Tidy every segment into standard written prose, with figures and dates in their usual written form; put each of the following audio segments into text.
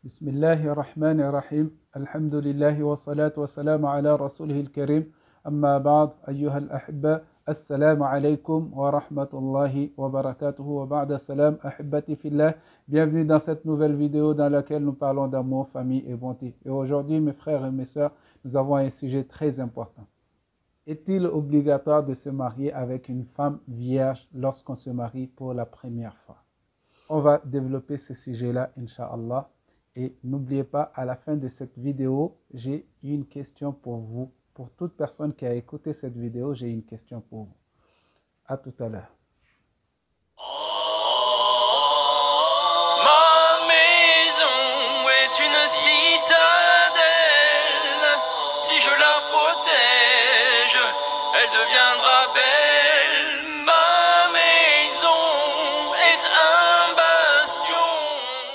بسم الله الرحمن الرحيم الحمد لله والصلاة والسلام على رسوله الكريم أما بعد أيها الأحبة السلام عليكم ورحمة الله وبركاته وبعد السلام أحبتي في الله. Bienvenue dans cette nouvelle vidéo dans laquelle nous parlons d'amour, famille et bonté. Et aujourd'hui mes frères et mes sœurs, nous avons un sujet très important. Est-il obligatoire de se marier avec une femme vierge lorsqu'on se marie pour la première fois? On va développer ce sujet-là, Inch'Allah. Et n'oubliez pas, à la fin de cette vidéo, j'ai une question pour vous. Pour toute personne qui a écouté cette vidéo, j'ai une question pour vous. À tout à l'heure. Ma maison est une citadelle. Si je la protège, elle deviendra belle. Ma maison est un bastion.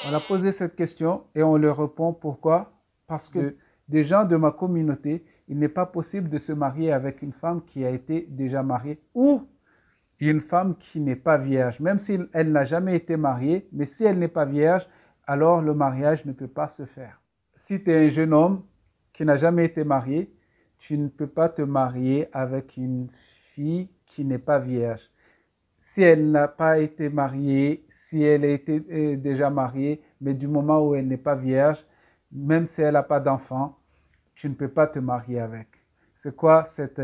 On a posé cette question et on leur répond pourquoi? Parce que des gens de ma communauté, il n'est pas possible de se marier avec une femme qui a été déjà mariée ou une femme qui n'est pas vierge, même si elle n'a jamais été mariée, mais si elle n'est pas vierge, alors le mariage ne peut pas se faire. Si tu es un jeune homme qui n'a jamais été marié, tu ne peux pas te marier avec une fille qui n'est pas vierge. Si elle n'a pas été mariée, si elle a été déjà mariée, mais du moment où elle n'est pas vierge, même si elle n'a pas d'enfant, tu ne peux pas te marier avec. C'est quoi cette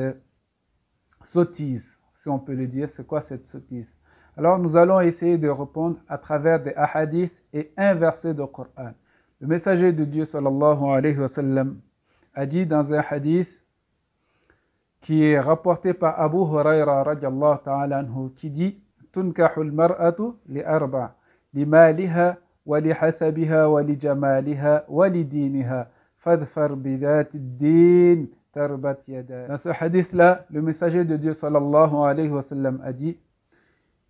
sottise, si on peut le dire? C'est quoi cette sottise? Alors nous allons essayer de répondre à travers des hadiths et un verset du Coran. Le messager de Dieu sallallahu alayhi wa sallam a dit dans un hadith qui est rapporté par Abu Huraira radiallahu ta'ala anhu, qui dit tunkahul mar'atu li arba li maliha wa li hasabiha wa li jamaliha wa li diniha fadfar bidati din tarbat yada. Dans ce hadith-là, le messager de Dieu sallallahu alayhi wa sallam a dit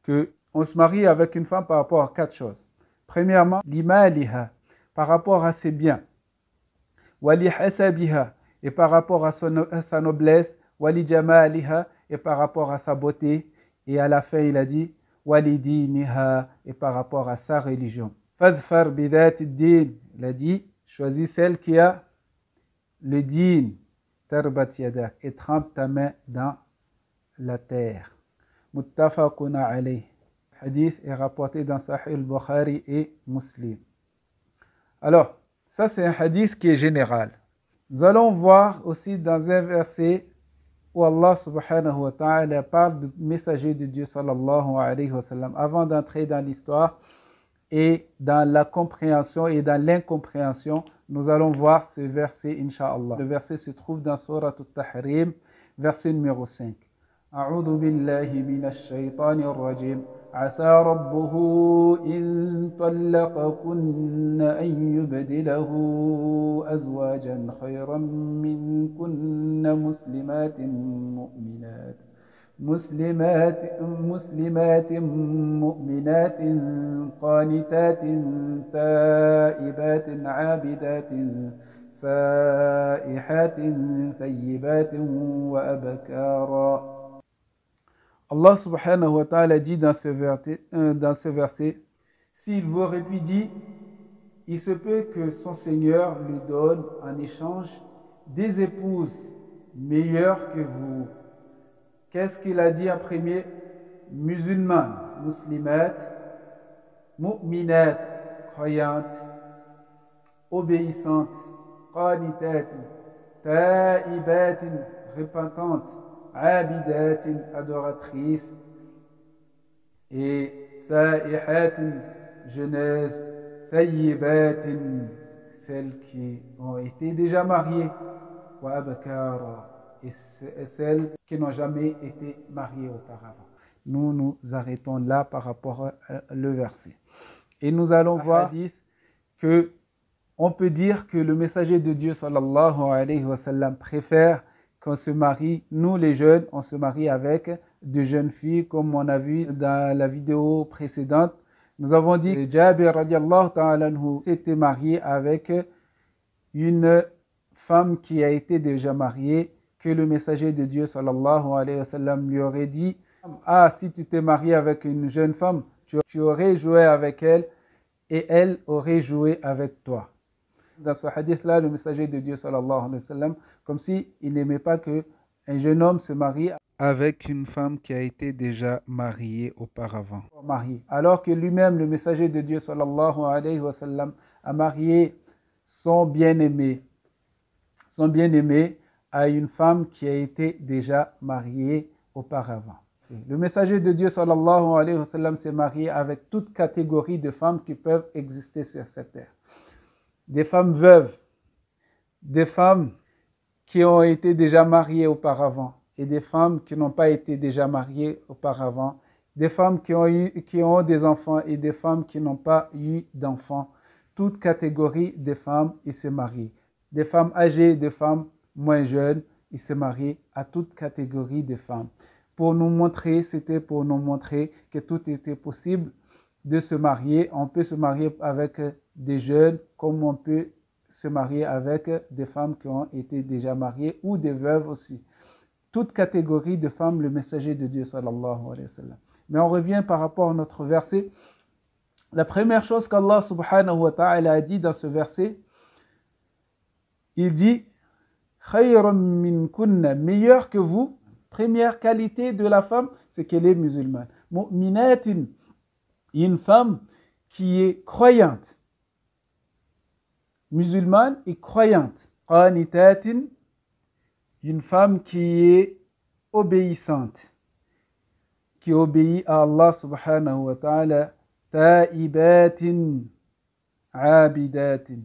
que on se marie avec une femme par rapport à quatre choses. Premièrement, li maliha, par rapport à ses biens, wa li hasabiha, et par rapport à sa noblesse, wali jamaliha, et par rapport à sa beauté, et à la fin il a dit wali diniha, et par rapport à sa religion. Fadfar bidati din, il a dit choisis celle qui a le din, tarbat yadak, et trempe ta main dans la terre. Muttafaqun alayh. Hadith est rapporté dans Sahih al-Bukhari et Muslim. Alors, ça c'est un hadith qui est général. Nous allons voir aussi dans un verset où Allah subhanahu wa ta'ala parle du messager de Dieu sallallahu alayhi wa sallam. Avant d'entrer dans l'histoire et dans la compréhension et dans l'incompréhension, nous allons voir ce verset, Inch'Allah. Le verset se trouve dans Surat al-Tahrim, verset numéro 5. أعوذ بالله من الشيطان الرجيم عسى ربه إن طلقكن أن يبدله أزواجا خيرا منكن مسلمات مؤمنات قانتات تائبات عابدات سائحات ثيبات وأبكارا. Allah subhanahu wa ta'ala dit dans ce verset, s'il vous répudie, il se peut que son Seigneur lui donne en échange des épouses meilleures que vous. Qu'est-ce qu'il a dit en premier? Musulmanes, muslimat, mu'minat, croyantes, obéissantes, qanitat, ta'ibat, repentantes, abidatin, adoratrices, et sa'ihatin, jeunesse, thayyibatin, celles qui ont été déjà mariées, wa abkara, et celles qui n'ont jamais été mariées auparavant. Nous nous arrêtons là par rapport au verset. Et nous allons voir que on peut dire que le messager de Dieu sallallahu alayhi wa sallam préfère qu'on se marie, nous les jeunes, on se marie avec de jeunes filles, comme on a vu dans la vidéo précédente. Nous avons dit que Jabir radiallahu ta'ala anhu s'était marié avec une femme qui a été déjà mariée, que le messager de Dieu sallallahu alayhi wa sallam lui aurait dit ah, si tu t'es marié avec une jeune femme, tu aurais joué avec elle et elle aurait joué avec toi. Dans ce hadith-là, le messager de Dieu, sallallahu alayhi wa sallam, comme s'il n'aimait pas qu'un jeune homme se marie avec une femme qui a été déjà mariée auparavant. Alors que lui-même, le messager de Dieu, sallallahu alayhi wa sallam, a marié son bien-aimé à une femme qui a été déjà mariée auparavant. Le messager de Dieu, sallallahu alayhi wa sallam, s'est marié avec toute catégorie de femmes qui peuvent exister sur cette terre. Des femmes veuves, des femmes qui ont été déjà mariées auparavant et des femmes qui n'ont pas été déjà mariées auparavant, des femmes qui ont des enfants et des femmes qui n'ont pas eu d'enfants. Toute catégorie de femmes, ils se marient. Des femmes âgées, des femmes moins jeunes, ils se marient à toute catégorie de femmes. C'était pour nous montrer que tout était possible de se marier. On peut se marier avec des jeunes comme on peut se marier avec des femmes qui ont été déjà mariées ou des veuves aussi. Toute catégorie de femmes, le messager de Dieu, sallallahu alayhi wa sallam. Mais on revient par rapport à notre verset. La première chose qu'Allah subhanahu wa ta'ala a dit dans ce verset, il dit khayran min kunna, meilleur que vous. Première qualité de la femme, c'est qu'elle est musulmane. Mu'minatin, une femme qui est croyante. Musulmane et croyante. Qanitatin, une femme qui est obéissante, qui obéit à Allah subhanahu wa ta'ala. Ta'ibatin, abidatin,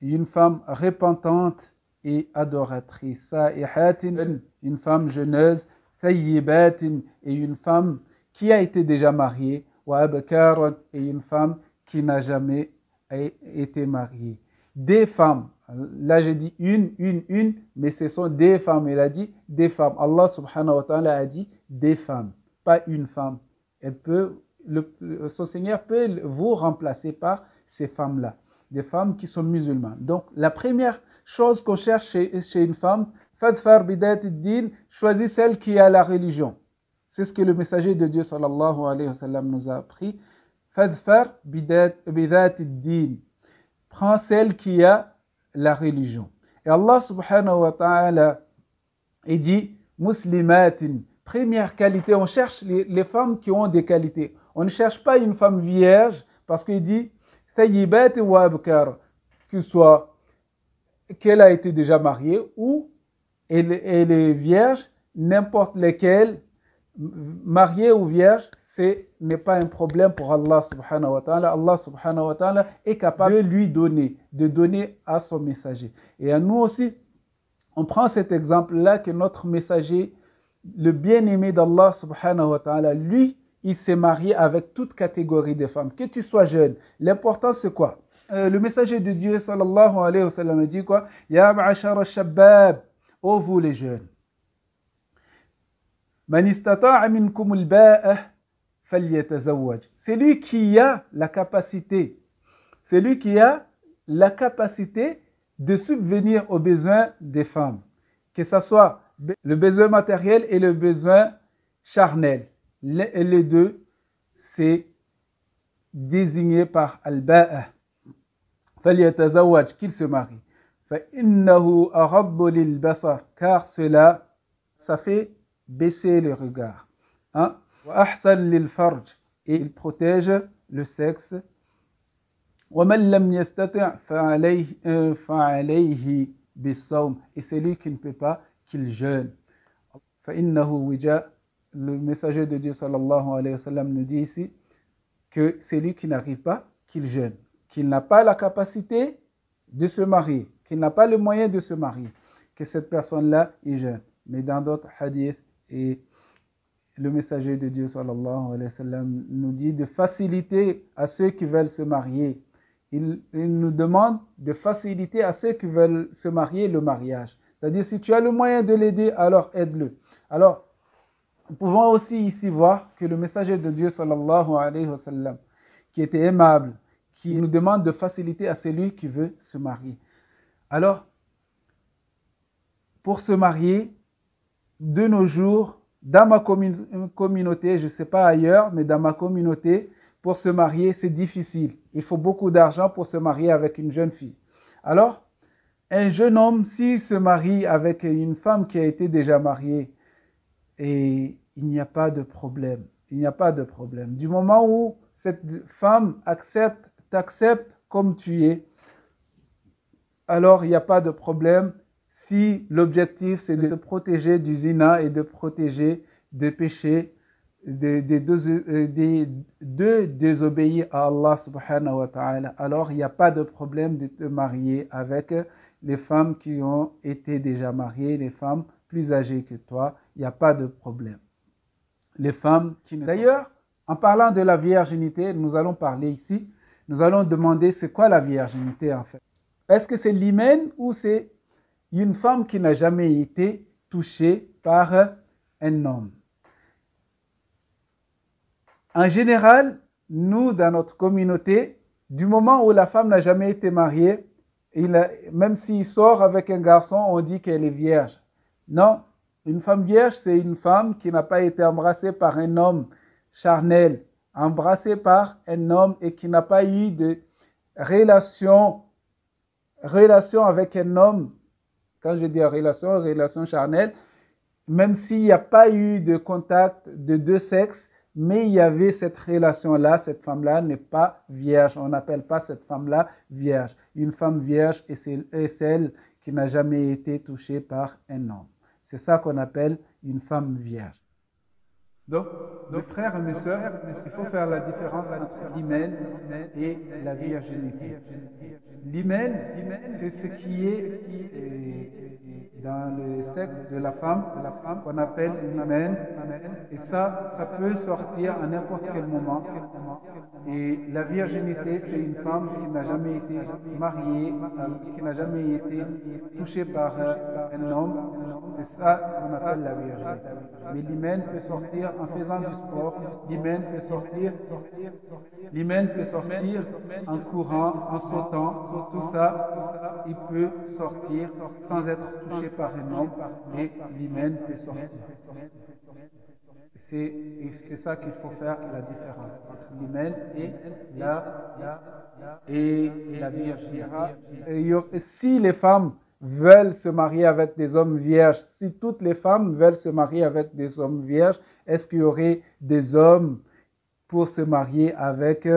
une femme repentante et adoratrice. Sa'ihatin, une femme jeûneuse. Thayyibatin, et une femme qui a été déjà mariée. Wa abkaran, et une femme qui n'a jamais été mariée. Des femmes, là j'ai dit une, mais ce sont des femmes. Il a dit des femmes. Allah subhanahu wa ta'ala a dit des femmes, pas une femme. Son Seigneur peut vous remplacer par ces femmes-là, des femmes qui sont musulmanes. Donc la première chose qu'on cherche chez une femme, fadfar bidat ad-din, choisis celle qui a la religion. C'est ce que le messager de Dieu sallallahu alayhi wa sallam nous a appris. Fadfar bidat ad-din, prends celle qui a la religion. Et Allah subhanahu wa ta'ala dit muslimatin, première qualité, on cherche les femmes qui ont des qualités. On ne cherche pas une femme vierge parce qu'il dit thayyibat wa abkar, qu'elle a été déjà mariée ou elle est vierge, n'importe lesquelles, mariée ou vierge, ce n'est pas un problème pour Allah subhanahu wa ta'ala. Allah subhanahu wa ta'ala est capable de lui donner, de donner à son messager. Et à nous aussi, on prend cet exemple-là que notre messager, le bien-aimé d'Allah subhanahu wa ta'ala, lui, il s'est marié avec toute catégorie de femmes. Que tu sois jeune, l'important c'est quoi? Le messager de Dieu sallallahu alayhi wa sallam dit quoi? Ya ma'ashara al-shabbab, ô vous les jeunes. Man istata'a minkum al-ba'ah falyatazawwaj. C'est lui qui a la capacité. C'est lui qui a la capacité de subvenir aux besoins des femmes. Que ce soit le besoin matériel et le besoin charnel. Les deux, c'est désigné par al-ba'ah. Falyatazawwaj, qu'il se marie. فَإِنَّهُ أَغَضُّ لِلْبَصَرِ, car cela, ça fait baisser le regard. وَأَحْسَنُ لِلْفَرْجِ, et il protège le sexe. وَمَنْ لَمْ يَسْتَطِعْ فَعَلَيْهِ بِالصَّوْمِ, et celui qui ne peut pas, qu'il jeûne. فَإِنَّهُ وِجَاء, le messager de Dieu sallallahu alayhi wa sallam nous dit ici que celui qui n'arrive pas, qu'il jeûne, qu'il n'a pas la capacité de se marier, qu'il n'a pas le moyen de se marier, que cette personne-là est jeune. Mais dans d'autres hadiths, et le messager de Dieu sallallahu alayhi wa sallam nous dit de faciliter à ceux qui veulent se marier. Il nous demande de faciliter à ceux qui veulent se marier le mariage. C'est-à-dire, si tu as le moyen de l'aider, alors aide-le. Alors, nous pouvons aussi ici voir que le messager de Dieu sallallahu alayhi wa sallam, qui était aimable, qui nous demande de faciliter à celui qui veut se marier. Alors, pour se marier, de nos jours, dans ma communauté, je ne sais pas ailleurs, mais dans ma communauté, pour se marier, c'est difficile. Il faut beaucoup d'argent pour se marier avec une jeune fille. Alors, un jeune homme, s'il se marie avec une femme qui a été déjà mariée, et il n'y a pas de problème. Il n'y a pas de problème. Du moment où cette femme t'accepte comme tu es, alors il n'y a pas de problème si l'objectif c'est de te protéger du zina et de protéger des péchés, de désobéir à Allah subhanahu wa ta'ala. Alors il n'y a pas de problème de te marier avec les femmes qui ont été déjà mariées, les femmes plus âgées que toi, il n'y a pas de problème. Les femmes qui ne... D'ailleurs, en parlant de la virginité, nous allons parler ici, nous allons demander c'est quoi la virginité en fait. Est-ce que c'est l'hymen ou c'est une femme qui n'a jamais été touchée par un homme? En général, nous, dans notre communauté, du moment où la femme n'a jamais été mariée, même s'il sort avec un garçon, on dit qu'elle est vierge. Non, une femme vierge, c'est une femme qui n'a pas été embrassée par un homme charnel, embrassée par un homme et qui n'a pas eu de relation avec un homme. Quand je dis relation charnelle, même s'il n'y a pas eu de contact de deux sexes, mais il y avait cette relation-là, cette femme-là n'est pas vierge. On n'appelle pas cette femme-là vierge. Une femme vierge est celle qui n'a jamais été touchée par un homme. C'est ça qu'on appelle une femme vierge. Donc, mes frères et mes sœurs, il faut faire la différence entre l'hymen et la virginité. L'hymen, c'est ce qui est dans le sexe de la femme qu'on appelle l'hymen. Et ça peut sortir à n'importe quel moment. Et la virginité, c'est une femme qui n'a jamais été mariée, qui n'a jamais été touchée par un homme. C'est ça qu'on appelle la virginité. Mais l'hymen peut sortir en faisant du sport, l'hymen peut sortir en courant, en sautant, tout ça, il peut sortir sans être touché par un homme et l'hymen peut sortir. C'est ça qu'il faut faire la différence entre l'hymen et la virginité. Et si les femmes veulent se marier avec des hommes vierges, si toutes les femmes veulent se marier avec des hommes vierges, est-ce qu'il y aurait des hommes pour se marier avec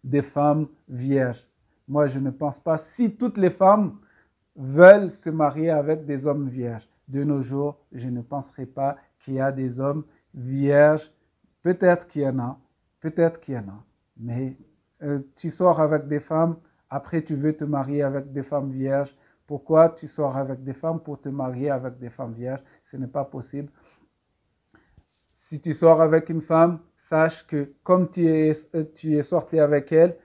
des femmes vierges? Moi, je ne pense pas. Si toutes les femmes veulent se marier avec des hommes vierges, de nos jours, je ne penserai pas qu'il y a des hommes vierges. Peut-être qu'il y en a, mais tu sors avec des femmes, après tu veux te marier avec des femmes vierges. Pourquoi tu sors avec des femmes pour te marier avec des femmes vierges? Ce n'est pas possible. Si tu sors avec une femme, sache que comme tu es sorti avec elle,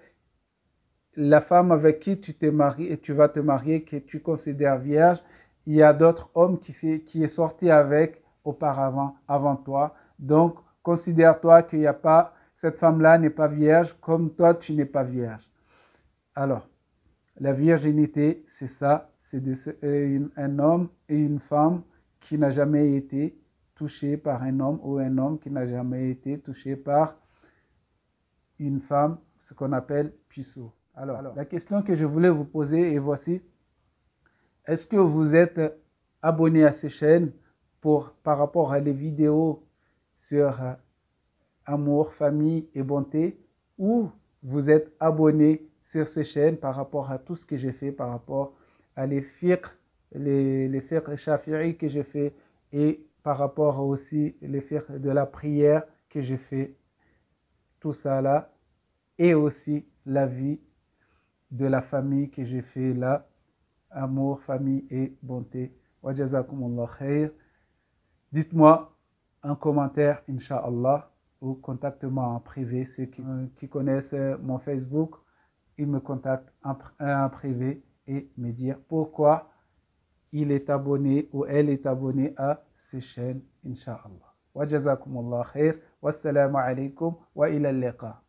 la femme avec qui tu t'es marié et tu vas te marier, que tu considères vierge, il y a d'autres hommes qui est sorti avec auparavant, avant toi. Donc, considère-toi qu'il n'y a pas, cette femme-là n'est pas vierge, comme toi, tu n'es pas vierge. Alors, la virginité, c'est ça, c'est un homme et une femme qui n'a jamais été touché par un homme ou un homme qui n'a jamais été touché par une femme, ce qu'on appelle puceau. Alors, la question que je voulais vous poser est voici. Est-ce que vous êtes abonné à ces chaînes par rapport à les vidéos sur amour, famille et bonté, ou vous êtes abonné sur ces chaînes par rapport à tout ce que j'ai fait, par rapport à les fiqh shafi'i que j'ai fait et par rapport aussi les fiqh de la prière que j'ai fait, tout ça là, et aussi la vie de la famille que j'ai fait là, amour, famille et bonté. Wa jazakumullah khair. Dites-moi un commentaire, Inch'Allah, ou contactez-moi en privé. Ceux qui connaissent mon Facebook, ils me contactent en privé et me dire pourquoi il est abonné ou elle est abonnée à ces chaînes, Inch'Allah. Wa jazakumullah khair. Wassalamu alaikum wa ila al-liqa.